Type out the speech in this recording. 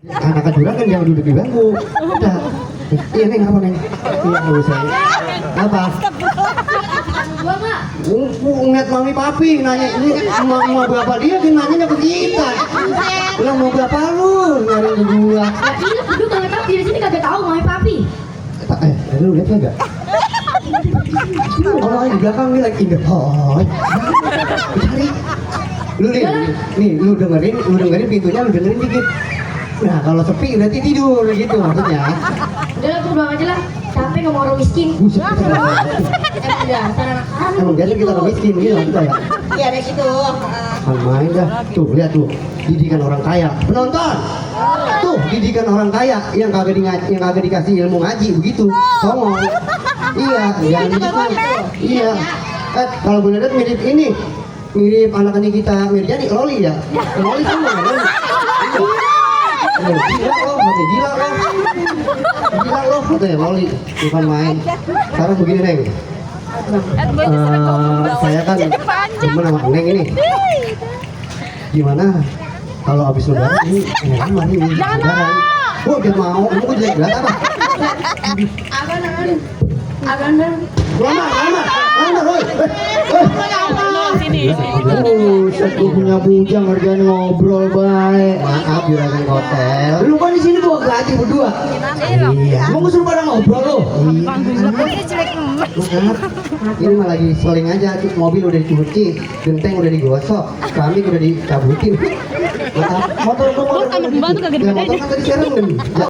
Anak juragan jangan duduk di bangku. Udah. Iya neng apa neng? Iya nggak usah. Apa? Gua Mak. Ngeliat mami papi nanya ini mau berapa dia nanya ke kita. Bilang mau berapa lu nyari ke gua. Ya iya duduk mami papi di sini kagak tahu mami papi. Lu lihat kagak? Orang di belakang nih lagi inget. Oh, cari. Lu nih, lu dengerin pintunya, lu dengerin dikit. Nah kalau sepi berarti tidur gitu maksudnya. Udah lah, gua pulang aja lah. Capek ngomong orang miskin. Buset, kita Udah, sana anak. emang biasa kita orang miskin gitu kita ya. Iya deh situ. Main dah. Tuh lihat tuh, didikan orang kaya. Penonton. Tuh didikan orang kaya yang kagak dikasih ilmu ngaji begitu. Songong. Iya, jangan gitu. Iya. Kalau gue lihat mirip ini. Mirip anak ini kita Mirjani Loli ya. Loli sama Loli. Gila loh, gila loh. Gila loh, katanya Loli bukan main. Sekarang begini Neng. Saya kan temen sama Neng ini. Gimana kalau habis lebaran ini lama nih lebaran. Oh dia mau, kamu kok jelek banget apa? Agan. Lama, woi. Saya punya bujang kerjaan ngobrol baik. Maaf juragan hotel. Lu kan di sini gua gaji berdua. Iya. Mau suruh pada ngobrol lo. Maaf. Ini mah lagi seling aja. Mobil udah dicuci, genteng udah digosok, keramik udah dicabutin. Maaf. Motor kan tadi serem.